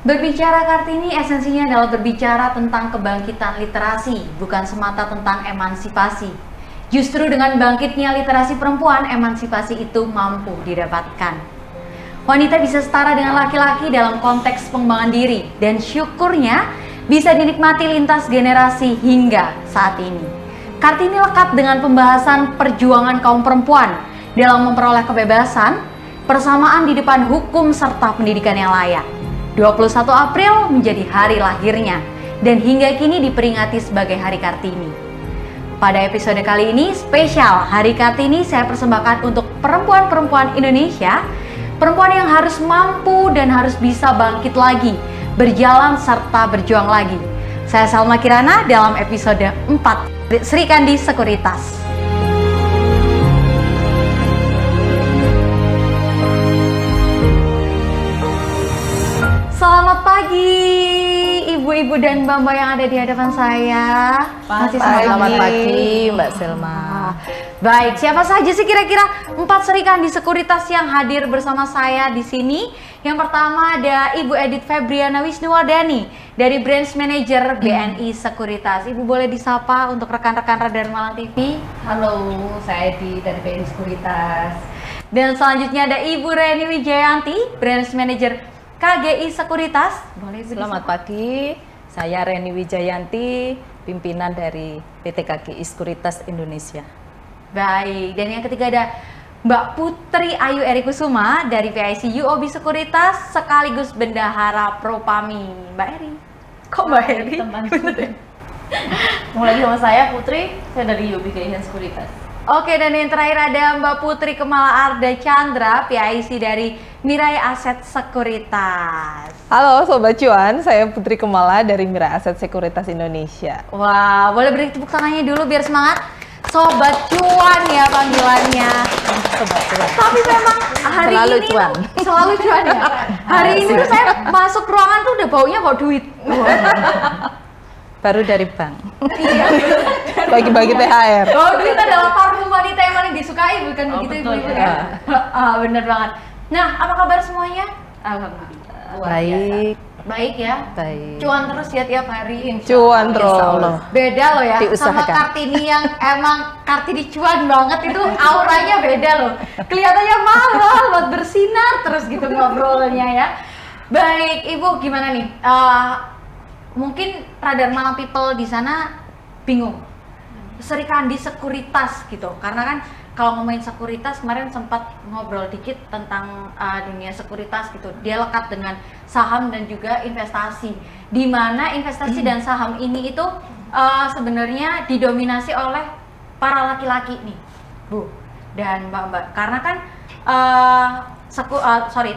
Berbicara Kartini, esensinya adalah berbicara tentang kebangkitan literasi, bukan semata tentang emansipasi. Justru dengan bangkitnya literasi perempuan, emansipasi itu mampu didapatkan. Wanita bisa setara dengan laki-laki dalam konteks pengembangan diri, dan syukurnya bisa dinikmati lintas generasi hingga saat ini. Kartini lekat dengan pembahasan perjuangan kaum perempuan dalam memperoleh kebebasan, persamaan di depan hukum serta pendidikan yang layak. 21 April menjadi hari lahirnya dan hingga kini diperingati sebagai Hari Kartini. Pada episode kali ini spesial Hari Kartini saya persembahkan untuk perempuan-perempuan Indonesia, perempuan yang harus mampu dan harus bisa bangkit lagi, berjalan serta berjuang lagi. Saya Salma Kirana dalam episode 4 Sri Kandi Sekuritas. Selamat pagi ibu-ibu dan mbak-mbak yang ada di hadapan saya. Selamat pagi Mbak Selma. Baik, siapa saja sih kira-kira 4 Sri Kandi Sekuritas yang hadir bersama saya di sini? Yang pertama ada Ibu Edith Febriana Wisnuwardani dari Branch Manager BNI Sekuritas. Ibu boleh disapa untuk rekan-rekan Radar Malang TV. Halo, saya Edith dari BNI Sekuritas. Dan selanjutnya ada Ibu Reni Wijayanti, Branch Manager KGI Sekuritas. Boleh Selamat pagi, saya Reni Wijayanti, pimpinan dari PT KGI Sekuritas Indonesia. Baik, dan yang ketiga ada Mbak Putri Ayu Erikusuma dari PIC UOB Sekuritas sekaligus Bendahara Propami. Mbak Eri, kok Mbak Eri? Mulai sama saya Putri, saya dari UOB Sekuritas. Oke, dan yang terakhir ada Mbak Putri Kemala Arda Chandra, PIC dari Mirai Aset Sekuritas. Halo Sobat Cuan, saya Putri Kemala dari Mirai Aset Sekuritas Indonesia. Wah, boleh beri tepuk tangannya dulu biar semangat. Sobat Cuan ya panggilannya. Sobat Cuan. Tapi memang hari selalu ini cuan. Selalu cuan ya. Hari ini tuh saya masuk ruangan tuh udah baunya bau duit. Baru dari bank. Bagi-bagi THR. Bau duit adalah parfum wanita yang paling disukai, bukan begitu ibu-ibu ya? Bener banget. Nah, apa kabar semuanya? Alhamdulillah. Baik. Baik ya? Baik. Cuan terus ya tiap hari. Cuan terus. Insya Allah. Beda loh ya, sama Diusahakan. Kartini yang emang Kartini cuan banget itu auranya beda loh. Kelihatannya mahal, buat bersinar terus gitu ngobrolnya ya. Baik, Ibu gimana nih? Mungkin Radar Malang People di sana bingung. Sri Kandi Sekuritas gitu, karena kan kalau ngomongin sekuritas kemarin sempat ngobrol dikit tentang dunia sekuritas gitu. Dia lekat dengan saham dan juga investasi, di mana investasi dan saham ini itu sebenarnya didominasi oleh para laki-laki nih, Bu dan Mbak-mbak, karena kan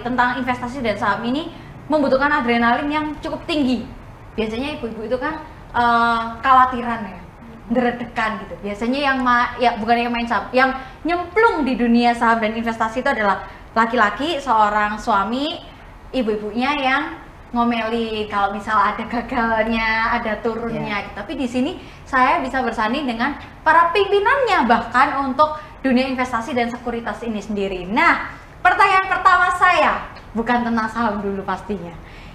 tentang investasi dan saham ini membutuhkan adrenalin yang cukup tinggi. Biasanya ibu-ibu itu kan khawatiran ya, deredekan gitu. Biasanya yang bukan yang main saham, yang nyemplung di dunia saham dan investasi itu adalah laki-laki, seorang suami, ibu-ibunya yang ngomeli kalau misal ada gagalnya, ada turunnya. Gitu. Tapi di sini saya bisa bersanding dengan para pimpinannya bahkan untuk dunia investasi dan sekuritas ini sendiri. Nah, pertanyaan pertama saya bukan tentang saham dulu pastinya.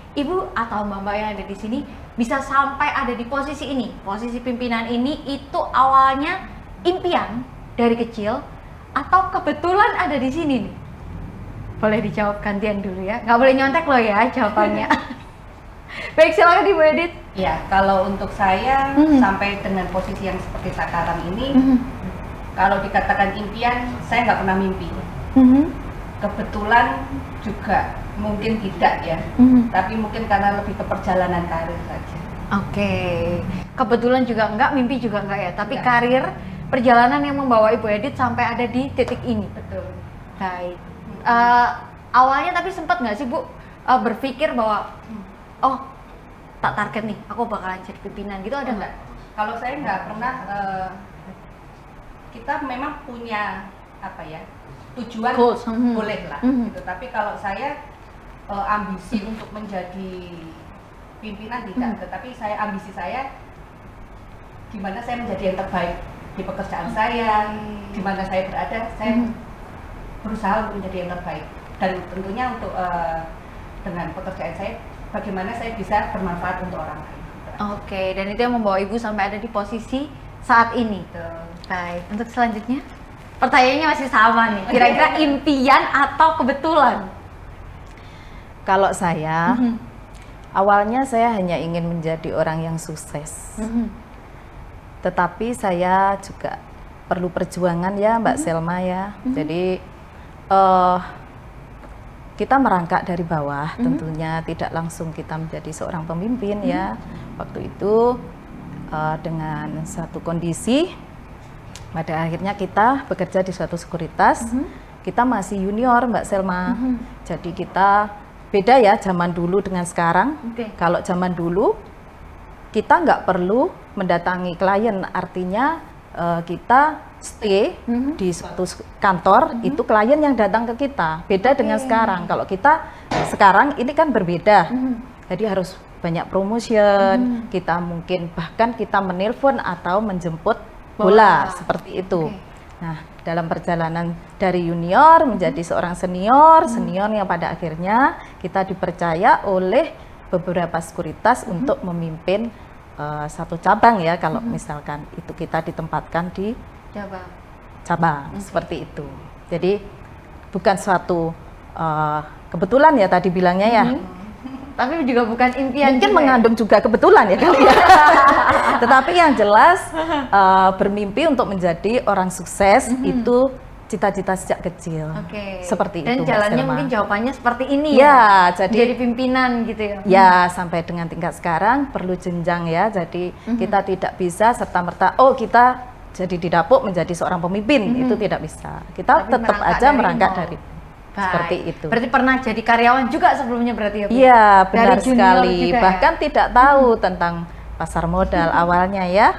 Ibu atau mbak-mbak yang ada di sini bisa sampai ada di posisi ini, posisi pimpinan ini itu awalnya impian dari kecil atau kebetulan ada di sini nih? Boleh dijawab gantian dulu ya, nggak boleh nyontek loh ya jawabannya. Baik, silakan Ibu Edith. Ya, kalau untuk saya sampai dengan posisi yang seperti sekarang ini, kalau dikatakan impian, saya nggak pernah mimpi. Kebetulan juga mungkin tidak ya, tapi mungkin karena lebih ke perjalanan karir saja. Oke, kebetulan juga enggak, mimpi juga enggak ya, tapi Enggak. karir, perjalanan yang membawa Ibu Edith sampai ada di titik ini. Betul. Baik. Awalnya tapi sempat nggak sih Bu berpikir bahwa oh tak target nih, aku bakalan jadi pimpinan gitu, ada nggak? Kalau saya nggak pernah. Kita memang punya apa ya, tujuan Goals. boleh lah gitu. Tapi kalau saya ambisi untuk menjadi pimpinan tidak, tetapi ambisi saya gimana saya menjadi yang terbaik di pekerjaan saya, di mana saya berada, saya berusaha untuk menjadi yang terbaik. Dan tentunya untuk dengan pekerjaan saya bagaimana saya bisa bermanfaat untuk orang lain. Oke, dan itu yang membawa Ibu sampai ada di posisi saat ini. Baik, untuk selanjutnya pertanyaannya masih sama nih. Kira-kira impian atau kebetulan? Kalau saya, awalnya saya hanya ingin menjadi orang yang sukses. Tetapi saya juga perlu perjuangan ya Mbak Selma ya. Jadi kita merangkak dari bawah, tentunya tidak langsung kita menjadi seorang pemimpin ya. Waktu itu dengan satu kondisi, pada akhirnya kita bekerja di suatu sekuritas, kita masih junior Mbak Selma. Jadi kita beda ya zaman dulu dengan sekarang. Kalau zaman dulu kita nggak perlu mendatangi klien, artinya kita stay di suatu kantor, itu klien yang datang ke kita. Beda dengan sekarang. Kalau kita sekarang ini kan berbeda. Jadi harus banyak promotion, kita mungkin bahkan kita menelpon atau menjemput bola seperti itu. Nah, dalam perjalanan dari junior menjadi seorang senior, senior yang pada akhirnya kita dipercaya oleh beberapa sekuritas untuk memimpin satu cabang ya, kalau misalkan itu kita ditempatkan di cabang seperti itu. Jadi bukan suatu kebetulan ya tadi bilangnya ya. Tapi juga bukan impian. Mungkin mengandung juga kebetulan ya kali ya. Tetapi yang jelas bermimpi untuk menjadi orang sukses itu cita-cita sejak kecil. Seperti dan itu. Dan jalannya mungkin jawabannya seperti ini ya. Jadi pimpinan gitu ya. Ya, sampai dengan tingkat sekarang perlu jenjang ya. Jadi kita tidak bisa serta-merta kita jadi didapuk menjadi seorang pemimpin, itu tidak bisa. Kita tetap aja merangkak dari seperti itu. Berarti pernah jadi karyawan juga sebelumnya berarti ya Bu? Iya, benar sekali. Juga, bahkan tidak tahu tentang pasar modal awalnya ya.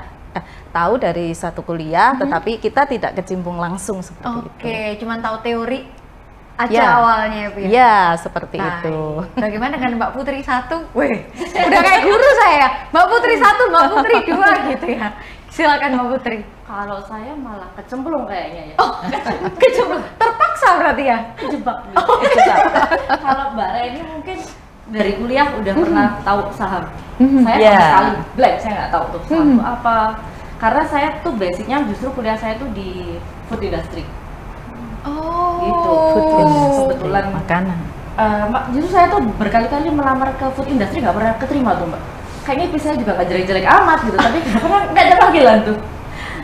Tahu dari satu kuliah, tetapi kita tidak kecimpung langsung seperti itu. Oke, cuman tahu teori aja awalnya ya Bu ya? Iya, seperti itu. Bagaimana dengan Mbak Putri 1? Weh, udah kayak guru saya. Mbak Putri 1, Mbak Putri 2 gitu ya. Silakan Mbak Putri. Kalau saya malah kecemplung kayaknya ya. Kecemplung. Terpaksa berarti ya? Kejebak. Kalau Mbak Re ini mungkin dari kuliah udah pernah tahu saham. Saya sama sekali blank, saya nggak tahu tuh saham itu apa. Karena saya tuh basicnya justru kuliah saya tuh di food industry. Gitu. Food industry. Kebetulan makanan. Justru saya tuh berkali-kali melamar ke food industry nggak pernah keterima tuh Mbak. Kayaknya IP saya juga nggak jelek-jelek amat gitu, tapi nggak ada panggilan tuh.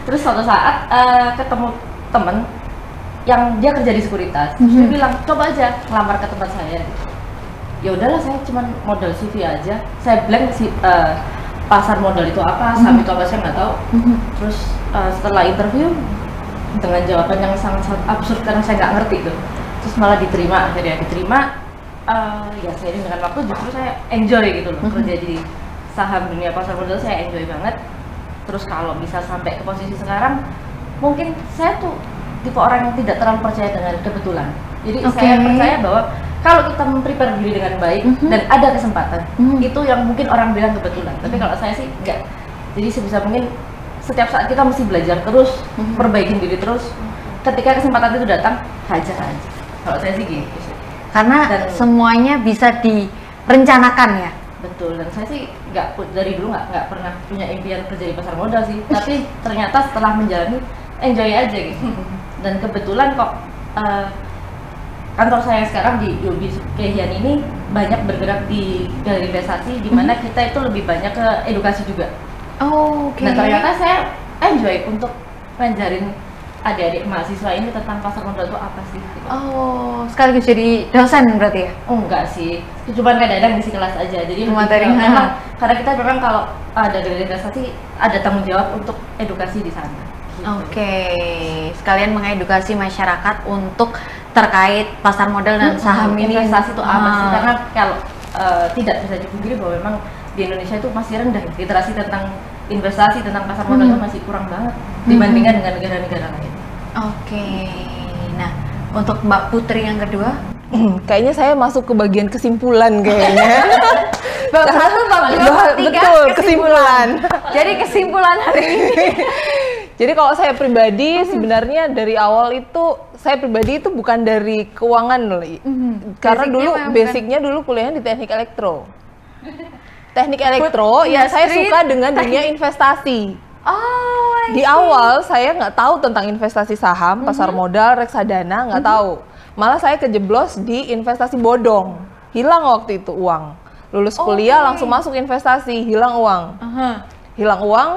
Terus suatu saat ketemu temen yang dia kerja di sekuritas, dia bilang coba aja ngelamar ke tempat saya. Ya udahlah, saya cuman modal CV aja, saya blank sih pasar modal itu apa, saham itu apa saya nggak tahu. Terus setelah interview dengan jawaban yang sangat absurd karena saya nggak ngerti tuh, terus malah diterima. Akhirnya diterima. Ya saya ini dengan waktu justru saya enjoy gitu loh, kerja di saham dunia pasar modal saya enjoy banget. Terus kalau bisa sampai ke posisi sekarang, mungkin saya tuh tipe orang yang tidak terlalu percaya dengan kebetulan. Jadi saya percaya bahwa kalau kita memprepare diri dengan baik dan ada kesempatan, itu yang mungkin orang bilang kebetulan. Tapi kalau saya sih enggak. Jadi sebisa mungkin setiap saat kita mesti belajar terus, perbaikin diri terus. Ketika kesempatan itu datang, hajar aja. Kalau saya sih gitu. Karena semuanya bisa direncanakan ya. Betul, dan saya sih dari dulu nggak pernah punya impian kerja di pasar modal sih, tapi ternyata setelah menjalani enjoy aja gitu. Dan kebetulan kok kantor saya sekarang di UB Kehian ini banyak bergerak di galeri investasi, di mana kita itu lebih banyak ke edukasi juga. Dan ternyata saya enjoy untuk ngajarin adik-adik mahasiswa ini tentang pasar modal itu apa sih? Gitu. Sekaligus jadi dosen berarti ya? Enggak sih, cuma kadang-kadang ngisi kelas aja. Jadi materi memang karena kita memang kalau ada galeri investasi ada tanggung jawab untuk edukasi di sana. Gitu. Sekalian mengedukasi masyarakat untuk terkait pasar modal dan saham ini. Investasi itu apa sih? Karena kalau tidak bisa dipungkiri bahwa memang di Indonesia itu masih rendah literasi tentang investasi, tentang pasar modal itu masih kurang banget dibandingkan dengan negara-negara lain. Nah, untuk Mbak Putri yang kedua, kayaknya saya masuk ke bagian kesimpulan kayaknya. Bab 1, bab 2, bab 3, betul, kesimpulan. Jadi kesimpulan hari ini. Jadi kalau saya pribadi sebenarnya dari awal itu saya pribadi itu bukan dari keuangan loh. Karena basicnya dulu kuliahnya di teknik elektro. Teknik elektro, ya saya industri, suka dengan dunia investasi. Oh, I Di see. awal saya nggak tahu tentang investasi saham, pasar modal, reksadana, nggak tahu. Malah saya kejeblos di investasi bodong. Hilang waktu itu uang. Lulus kuliah langsung masuk investasi, hilang uang. Hilang uang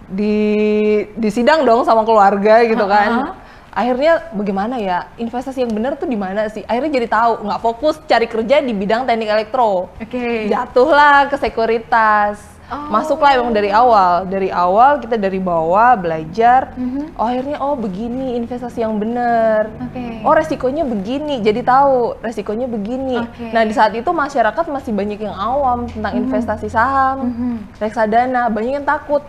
di sidang dong sama keluarga gitu kan. Akhirnya bagaimana ya, investasi yang benar tuh di mana sih? Akhirnya jadi tahu, nggak fokus cari kerja di bidang teknik elektro. Oke. Jatuhlah ke sekuritas. Masuklah emang dari awal. Dari awal kita dari bawah belajar. Oh akhirnya begini investasi yang benar. Oke. Oh resikonya begini. Jadi tahu resikonya begini. Oke. Nah di saat itu masyarakat masih banyak yang awam tentang investasi saham, reksadana. Banyak yang takut.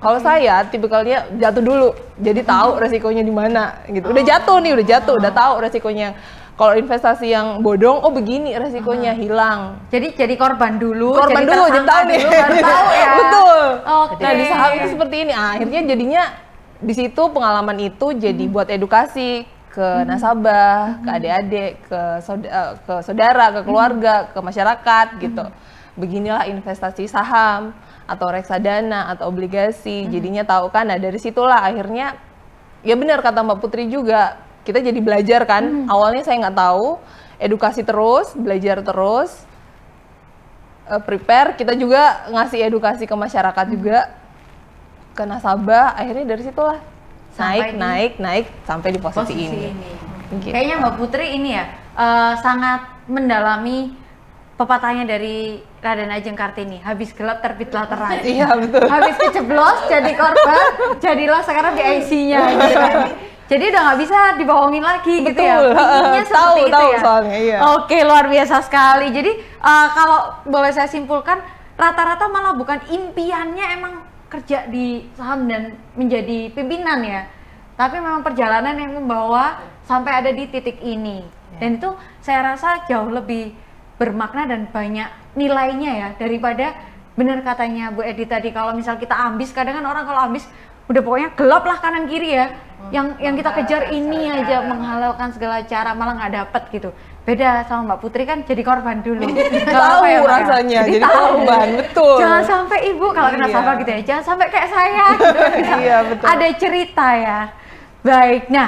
Kalau saya tipikalnya jatuh dulu, jadi tahu resikonya di mana gitu. Udah jatuh nih, udah tahu resikonya. Kalau investasi yang bodong, begini resikonya hilang. Jadi korban dulu, Korban dulu, jadi tahu nih. dulu, baru tahu ya. Betul. Oke. Nah di saham itu seperti ini. Akhirnya jadinya di situ pengalaman itu jadi buat edukasi ke nasabah, ke adik-adik, ke saudara, ke keluarga, ke masyarakat gitu. Beginilah investasi saham atau reksadana atau obligasi, jadinya tahu kan. Nah dari situlah akhirnya ya benar kata Mbak Putri juga, kita jadi belajar kan. Awalnya saya nggak tahu, edukasi terus, belajar terus, prepare. Kita juga ngasih edukasi ke masyarakat juga, ke nasabah. Akhirnya dari situlah naik sampai di posisi ini. Gitu. Kayaknya Mbak Putri ini ya sangat mendalami pepatahnya dari Raden Ajeng Kartini, habis gelap terbitlah terang. Iya betul. Habis kejeblos jadi korban, jadilah sekarang di IC-nya gitu kan. Jadi udah nggak bisa dibohongin lagi gitu ya. Intinya seperti itu ya. Soalnya, iya. Oke, luar biasa sekali. Jadi kalau boleh saya simpulkan, rata-rata malah bukan impiannya emang kerja di saham dan menjadi pimpinan ya. Tapi memang perjalanan yang membawa sampai ada di titik ini. Dan itu saya rasa jauh lebih bermakna dan banyak nilainya ya, daripada benar katanya Bu Edi tadi, kalau misal kita ambis, kadang kan orang kalau ambis udah pokoknya gelap lah kanan kiri ya, yang kita kejar ini aja, menghalalkan segala cara malah nggak dapet gitu. Beda sama Mbak Putri kan jadi korban dulu. Tahu rasanya, jadi korban, betul. Jangan sampai ibu kalau kena nasabah gitu ya, jangan sampai kayak saya gitu. Iya, betul. Ada cerita ya. Baik, nah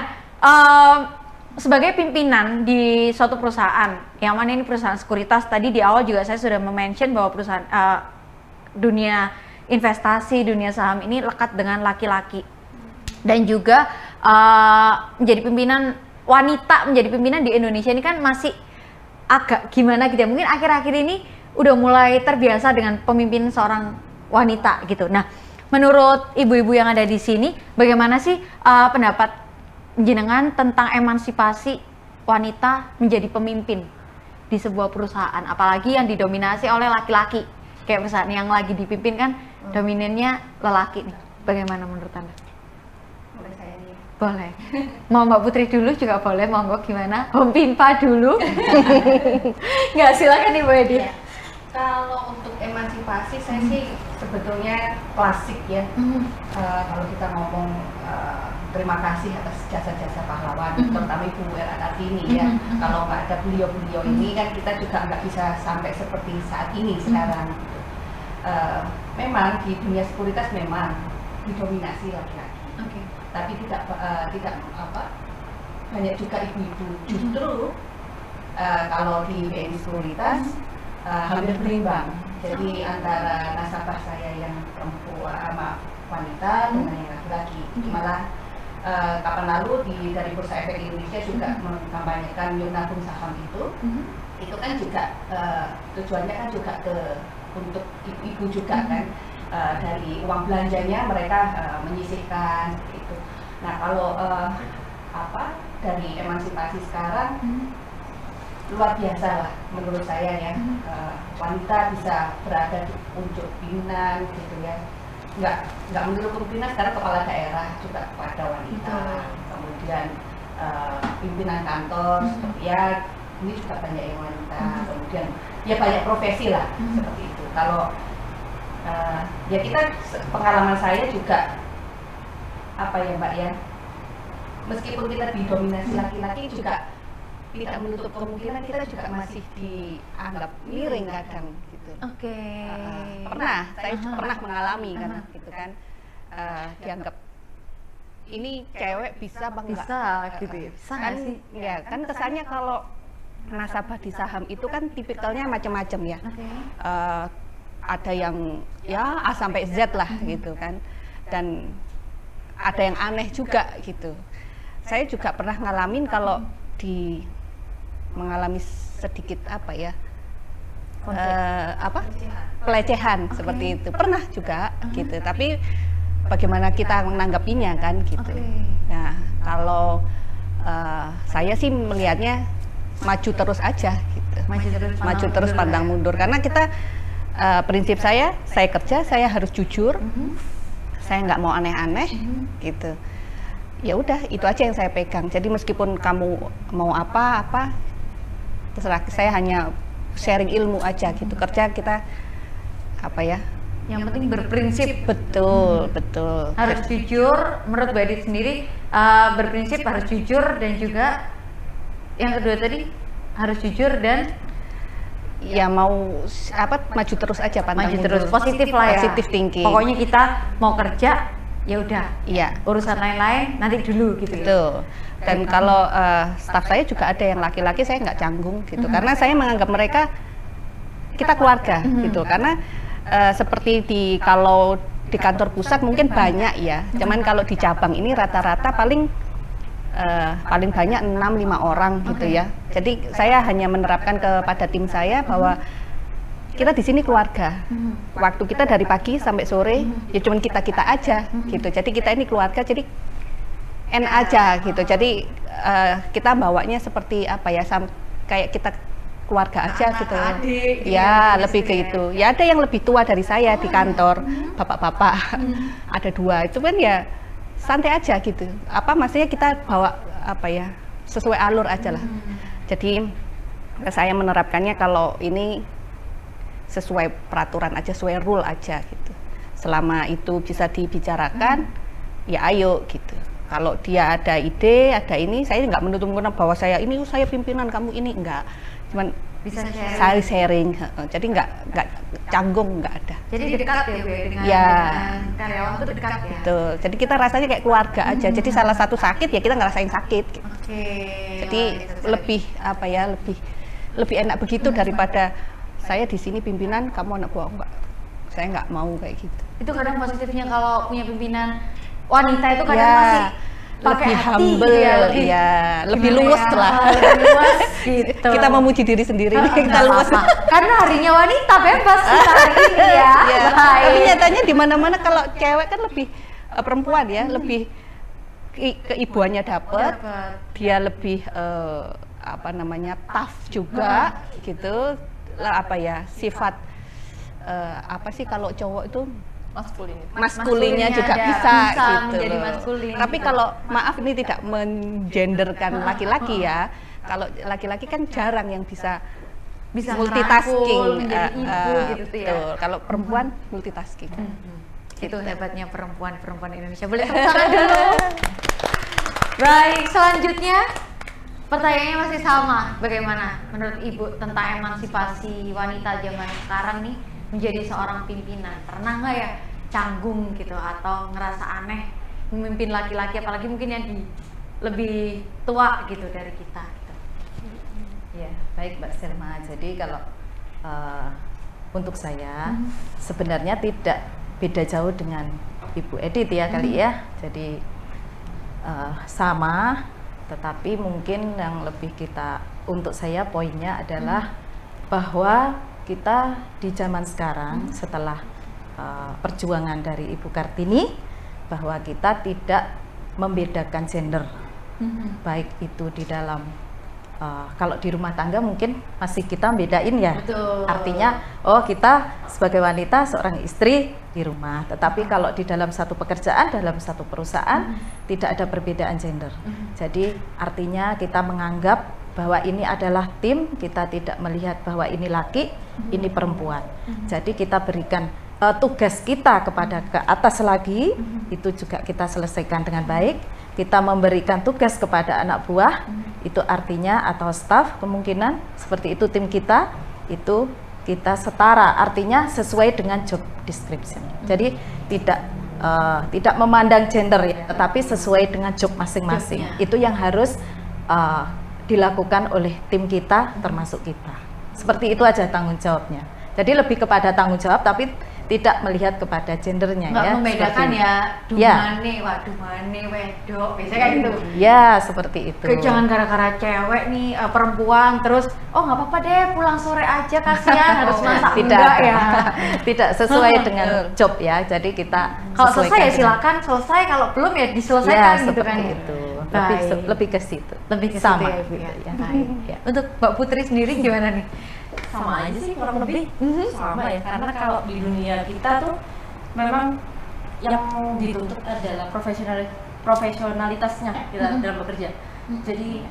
sebagai pimpinan di suatu perusahaan, yang mana ini perusahaan sekuritas, tadi di awal juga saya sudah mention bahwa perusahaan dunia investasi, dunia saham ini lekat dengan laki-laki. Dan juga menjadi pimpinan wanita, menjadi pimpinan di Indonesia ini kan masih agak gimana gitu ya. Mungkin akhir-akhir ini udah mulai terbiasa dengan pemimpin seorang wanita gitu. Nah, menurut ibu-ibu yang ada di sini, bagaimana sih pendapat jenengan tentang emansipasi wanita menjadi pemimpin di sebuah perusahaan, apalagi yang didominasi oleh laki-laki, kayak perusahaan yang lagi dipimpin kan dominannya lelaki nih. Bagaimana menurut Anda? Boleh saya nih. Boleh. Mau Mbak Putri dulu juga boleh, monggo gimana? Om Pimpa dulu. Nggak, silakan Ibu Edi. Ya. Kalau untuk emansipasi saya sih sebetulnya klasik ya. Kalau kita ngomong terima kasih atas jasa-jasa pahlawan, terutama Ibu Era Kartini ya. Kalau nggak ada beliau-beliau ini kan kita juga nggak bisa sampai seperti saat ini sekarang. Memang di dunia sekuritas memang didominasi laki-laki. Tapi tidak banyak juga ibu-ibu. Justru kalau di BNI Sekuritas hampir berimbang. Jadi antara nasabah saya yang perempuan, wanita dengan yang laki-laki. Malah kapan lalu dari Bursa Efek Indonesia juga mengkampanyekan yuk nabung saham itu kan juga tujuannya kan juga untuk ibu-ibu juga kan, dari uang belanjanya mereka menyisihkan gitu. Nah kalau dari emansipasi sekarang luar biasa lah menurut saya ya, wanita bisa berada untuk pimpinan gitu ya. Nggak menurut pimpinan, sekarang kepala daerah juga kepada wanita. Kemudian pimpinan kantor ya ini juga banyak yang wanita. Kemudian ya banyak profesi lah seperti itu. Kalau ya kita, pengalaman saya juga apa ya Mbak ya, meskipun kita didominasi laki-laki juga tidak menutup kemungkinan kita juga masih dianggap miring kadang gitu. gitu. Oke. Saya pernah mengalami kan gitu kan, dianggap ini cewek bisa apa enggak? Bisa gitu ya. Bisa Kan nggak sih? ya kan kesannya kalau nasabah di saham itu kan tipikalnya macam-macam ya. Oke. Ada yang ya A sampai Z lah gitu kan, dan ada yang aneh juga gitu. Saya juga pernah ngalamin kalau mengalami sedikit apa ya, pelecehan seperti itu pernah juga gitu. Tapi bagaimana kita menanggapinya kan gitu. Nah kalau saya sih melihatnya maju terus aja gitu. Maju terus pantang mundur, karena kita prinsip saya kerja, saya harus jujur, saya nggak mau aneh-aneh gitu. Ya udah, itu aja yang saya pegang. Jadi meskipun kamu mau apa terserah, saya hanya sharing ilmu aja gitu. Kerja kita apa ya, Yang penting berprinsip. betul. Harus jujur. Menurut Mbak Edith sendiri, berprinsip harus jujur, dan juga yang kedua tadi harus jujur dan Ya mau maju terus aja, pantang maju mundur. terus, positif lah ya. Positive thinking. Pokoknya kita mau kerja, ya udah. Iya. Urusan lain-lain nanti dulu gitu. Ya. Betul. Dan kalau staf saya juga ada yang laki-laki, saya nggak canggung gitu, karena saya menganggap mereka kita keluarga gitu. Karena seperti kalau di kantor pusat mungkin banyak ya, cuman kalau di cabang ini rata-rata paling banyak 6-5 orang gitu ya. Jadi saya hanya menerapkan kepada tim saya bahwa kita di sini keluarga. Waktu kita dari pagi sampai sore ya cuman kita aja gitu. Jadi kita ini keluarga, jadi aja gitu. Jadi kita bawanya seperti apa ya, kayak kita keluarga aja gitu. Ya lebih ke itu. Ya ada yang lebih tua dari saya di kantor, bapak-bapak. Ada 2. Itu kan ya santai aja gitu. Maksudnya kita bawa sesuai alur aja lah. Jadi saya menerapkannya kalau ini sesuai peraturan aja, sesuai rule aja gitu. Selama itu bisa dibicarakan, ya ayo gitu. Kalau dia ada ide, ada ini, saya nggak menutup-nutup bahwa saya pimpinan, kamu ini enggak. Cuman Bisa sharing. Jadi nggak canggung, nggak ada. Jadi dekat ya Bu dengan karyawan tuh dekat ya. Betul. Jadi kita rasanya kayak keluarga aja. Jadi salah satu sakit ya kita ngerasain sakit. Gitu. Oke. Jadi lebih lebih enak begitu daripada saya di sini pimpinan, kamu anak buah. Enggak. Saya nggak mau kayak gitu. Itu kadang positifnya kalau punya pimpinan wanita itu kadang masih pakai lebih hati humble, gitu ya, lebih luwes lah. Lebih luas gitu. Kita memuji diri sendiri nih, kita Nggak luwes. apa-apa. Karena harinya wanita bebas kita hari ini ya. Iya. Baik. Tapi nyatanya di mana-mana kalau cewek kan lebih perempuan ya, lebih keibuannya dapet, dia lebih tough juga gitu. Lah sifat kalau cowok itu maskulinnya juga bisa gitu menjadi loh. maskulin. Tapi kalau maaf ini tidak mengenderkan laki-laki ya. Kalau laki-laki kan jarang yang bisa multitasking, merangkul, menjadi ibu gitu ya. Betul. Kalau perempuan multitasking. Itu hebatnya perempuan Indonesia. Boleh tepuk tangan dulu. Baik, selanjutnya pertanyaannya masih sama. Bagaimana menurut Ibu tentang emansipasi wanita zaman sekarang nih menjadi seorang pimpinan? Pernah nggak ya canggung gitu atau ngerasa aneh memimpin laki-laki, apalagi mungkin yang lebih tua gitu dari kita gitu. Ya, baik Mbak Selma. Jadi kalau untuk saya sebenarnya tidak beda jauh dengan Ibu Edith ya kali ya. Jadi sama, tetapi mungkin yang lebih untuk saya poinnya adalah bahwa kita di zaman sekarang setelah perjuangan dari Ibu Kartini, bahwa kita tidak membedakan gender, baik itu di dalam kalau di rumah tangga mungkin masih kita bedain ya. Betul. Artinya kita sebagai wanita seorang istri di rumah, tetapi kalau di dalam satu pekerjaan, dalam satu perusahaan tidak ada perbedaan gender. Jadi artinya kita menganggap bahwa ini adalah tim, kita tidak melihat bahwa ini laki, ini perempuan. Jadi kita berikan tugas kita kepada ke atas lagi, itu juga kita selesaikan dengan baik. Kita memberikan tugas kepada anak buah, itu artinya atau staf, kemungkinan seperti itu tim kita, itu kita setara, artinya sesuai dengan job description. Jadi tidak memandang gender ya, tetapi sesuai dengan job masing-masing. Itu yang harus dilakukan oleh tim kita, termasuk kita. Seperti itu aja tanggung jawabnya. Jadi lebih kepada tanggung jawab, tapi tidak melihat kepada gendernya. Nggak ya. membedakan ya, dumane, dumane, wedok, biasanya kayak gitu. Ya, seperti itu. Jangan gara-gara cewek nih, perempuan, terus, oh nggak apa-apa deh, pulang sore aja, kasihan harus masak. Tidak, enggak ya. Tidak sesuai dengan job ya, jadi kita kalau selesai ya silakan selesai, kalau belum ya diselesaikan ya, gitu kan. Itu. Lebih ke situ. Lebih ke sama situ ya, Bu, gitu ya. ya. Ya. Untuk Mbak Putri sendiri gimana nih? Sama aja sih kurang lebih sama ya, karena kalau di dunia kita tuh memang yang dituntut adalah profesionalitasnya kita dalam bekerja. Jadi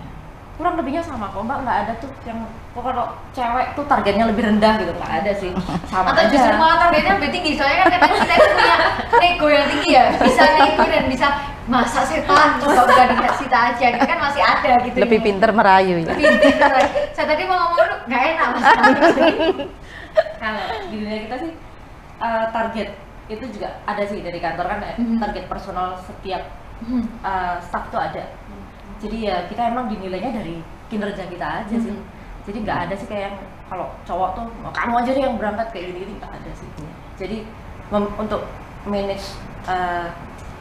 kurang lebihnya sama kok Mbak, nggak ada tuh yang kalau cewek tuh targetnya lebih rendah gitu, nggak ada sih, sama atau aja. justru malah targetnya lebih tinggi, soalnya kan katanya kita itu punya nego yang tinggi ya, bisa nego dan bisa masak setan, nggak bukan kita aja, gitu kan masih ada gitu. Lebih ya. pinter merayu ya. Lebih pinter. Saya tadi mau ngomong dulu, nggak enak mas. Kalau di dunia kita sih target itu juga ada sih dari kantor kan, target personal setiap staff tuh ada. Jadi ya kita emang dinilainya dari kinerja kita aja sih. Jadi nggak ada sih kayak yang kalau cowok tuh kamu aja deh yang berangkat kayak gini-gini, nggak ada sih. Jadi untuk manage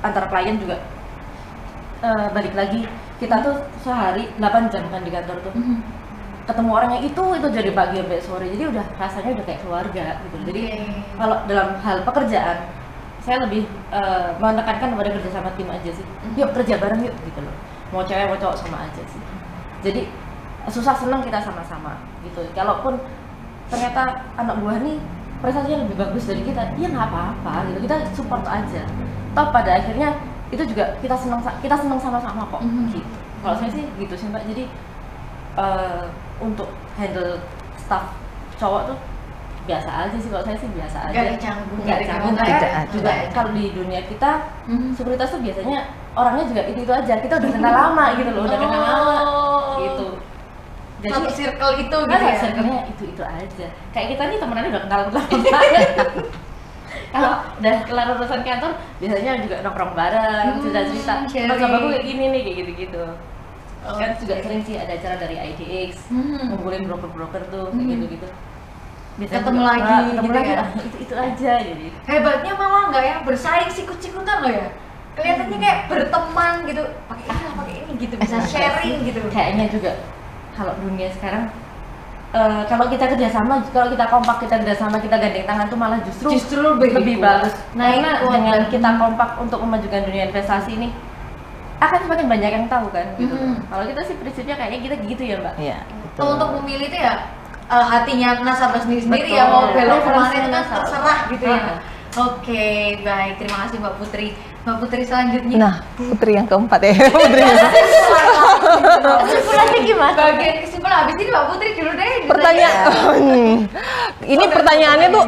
antar klien juga balik lagi, kita tuh sehari 8 jam kan di kantor tuh. Ketemu orangnya itu jadi pagi sampai sore, jadi udah rasanya udah kayak keluarga gitu. Jadi kalau dalam hal pekerjaan saya lebih menekankan pada kerja sama tim aja sih. Yuk kerja bareng yuk gitu loh. Mau cewek mau cowok sama aja sih. Jadi susah senang kita sama-sama gitu. Kalaupun ternyata anak buah nih prestasinya lebih bagus dari kita, ya nggak apa-apa gitu. Kita support aja. Toh pada akhirnya itu juga kita senang sama-sama kok. Gitu. Kalau saya sih gitu sih Mbak. Jadi untuk handle staff cowok tuh biasa aja sih, kalau saya sih biasa aja. Nggak canggung. Juga kalau di dunia kita sekuritas tuh biasanya orangnya juga itu aja. Kita udah kenal lama gitu loh, udah kenal lama gitu. Jadi satu circle itu gitu ya. Circle-nya itu aja. Kayak kita nih temenannya udah kenal banget. Kalau udah kelar urusan kantor, biasanya juga nongkrong bareng, cerita-cerita. Sama aku kayak gini nih, kayak gitu-gitu. Kan juga sering sih ada acara dari IDX, ngumpulin broker-broker tuh, kayak gitu-gitu. Biasanya ketemu juga, lagi ketemu gitu lagi, ya. Itu aja jadi. Hebatnya malah nggak ya bersaing sikut-sikutan loh ya. Kelihatannya kayak berteman gitu, pakai ini lah, pakai ini gitu, bisa sharing gitu. Kayaknya juga kalau dunia sekarang kalau kita kerjasama, kalau kita kompak, kita kerjasama, kita gandeng tangan tuh malah justru lebih bagus. Karena dengan kita kompak untuk memajukan dunia investasi ini akan semakin banyak yang tahu kan gitu. Kalau kita sih prinsipnya kayaknya kita gitu ya Mbak. Iya. Untuk memilih itu ya hatinya nasabah sendiri ya, mau belok kemana itu kan terserah gitu ya. Oke, baik, terima kasih Mbak Putri. Mbak Putri selanjutnya. Nah, Putri yang keempat ya. Putri. Kesimpulannya gimana? Bagian kesimpulan habis ini Mbak Putri dulu deh. Ini pertanyaannya tuh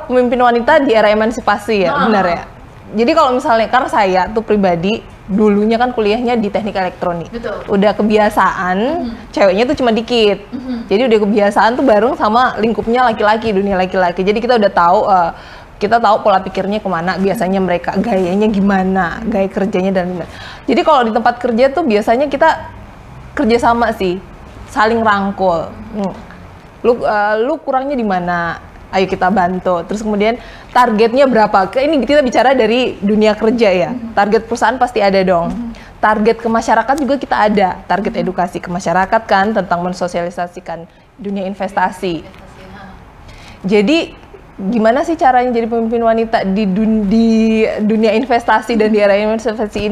pemimpin wanita di era emansipasi ya, benar ya? Jadi kalau misalnya, karena saya tuh pribadi dulunya kan kuliahnya di teknik elektronik. Betul. Udah kebiasaan, ceweknya tuh cuma dikit. Jadi udah kebiasaan tuh bareng sama lingkupnya laki-laki, dunia laki-laki. Jadi kita udah tahu pola pikirnya kemana, biasanya mereka gayanya gimana, gaya kerjanya dan lain-lain. Jadi kalau di tempat kerja tuh biasanya kita kerja sama sih, saling rangkul. Lu kurangnya di mana? Ayo kita bantu. Terus kemudian targetnya berapa? Ini kita bicara dari dunia kerja ya. Target perusahaan pasti ada dong. Target ke masyarakat juga kita ada. Target edukasi ke masyarakat kan tentang mensosialisasikan dunia investasi. Jadi gimana sih caranya jadi pemimpin wanita di dunia investasi dan di era emansipasi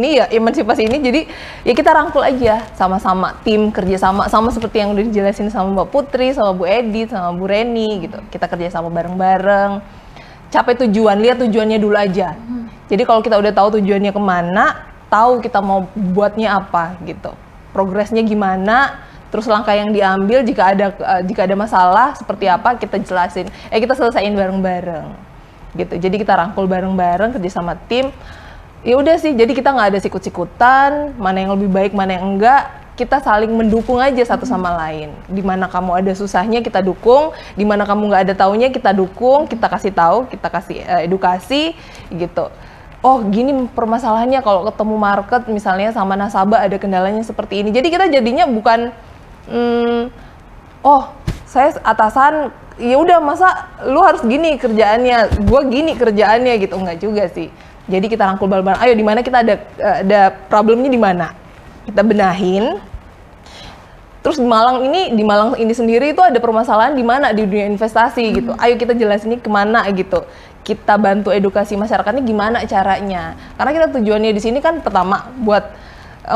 ini jadi ya kita rangkul aja sama-sama, tim kerja sama seperti yang udah dijelasin sama Mbak Putri, sama Bu Edith, sama Bu Reni gitu. Kita kerja sama bareng-bareng, capai tujuan, lihat tujuannya dulu aja. Jadi kalau kita udah tahu tujuannya kemana, tahu kita mau buatnya apa gitu, progresnya gimana, terus langkah yang diambil jika ada masalah seperti apa kita jelasin, kita selesaiin bareng-bareng gitu. Jadi kita rangkul bareng-bareng, kerja sama tim. Ya udah sih, jadi kita nggak ada sikut-sikutan, mana yang lebih baik, mana yang enggak. kita saling mendukung aja satu sama lain. Dimana kamu ada susahnya kita dukung, dimana kamu nggak ada taunya kita dukung, kita kasih tahu, kita kasih edukasi gitu. Oh gini permasalahannya kalau ketemu market misalnya sama nasabah ada kendalanya seperti ini. Jadi kita jadinya bukan oh saya atasan ya udah masa lu harus gini kerjaannya, gua gini kerjaannya gitu, enggak juga sih. Jadi kita rangkul bareng-bareng, ayo di mana kita ada problemnya di mana, kita benahin. Terus di Malang ini sendiri itu ada permasalahan di mana di dunia investasi gitu. Ayo kita jelasin ini kemana gitu. Kita bantu edukasi masyarakatnya gimana caranya. Karena kita tujuannya di sini kan pertama buat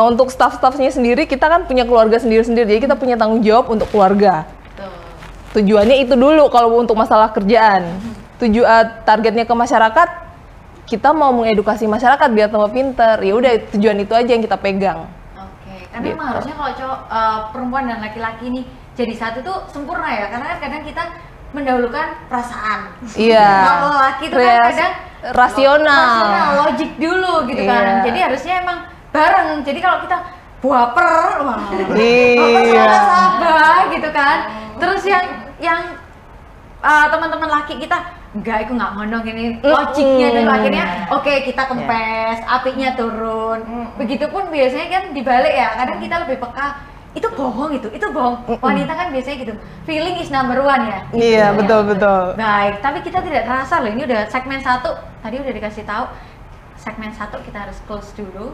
untuk staff-staffnya sendiri kita kan punya keluarga sendiri-sendiri. Jadi kita punya tanggung jawab untuk keluarga. Tujuannya itu dulu kalau untuk masalah kerjaan. Targetnya ke masyarakat, kita mau mengedukasi masyarakat biar tambah pinter. Ya udah tujuan itu aja yang kita pegang. Oke, karena emang harusnya kalau cowok, perempuan dan laki-laki ini jadi satu tuh sempurna ya. Karena kan kadang kita mendahulukan perasaan. Iya. Kalau laki itu kan kadang rasional, logik dulu gitu kan. Jadi harusnya emang bareng. Jadi kalau kita baper, wah, baper sabar gitu kan. Terus yang teman-teman laki kita enggak, aku nggak ngondong ini logiknya dan akhirnya oke, kita kempes, apinya turun. Begitupun biasanya kan dibalik ya, kadang kita lebih peka, itu bohong, itu bohong. Wanita kan biasanya gitu, feeling is number one ya. Iya, betul. Baik, tapi kita tidak terasa loh, ini udah segmen 1, tadi udah dikasih tahu segmen 1 kita harus close dulu.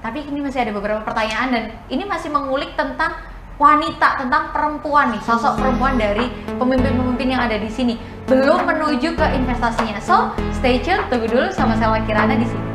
Tapi ini masih ada beberapa pertanyaan dan ini masih mengulik tentang wanita, tentang perempuan nih, sosok perempuan dari pemimpin-pemimpin yang ada di sini. Belum menuju ke investasinya. So, stay tune, tunggu dulu sama saya Kirana di sini.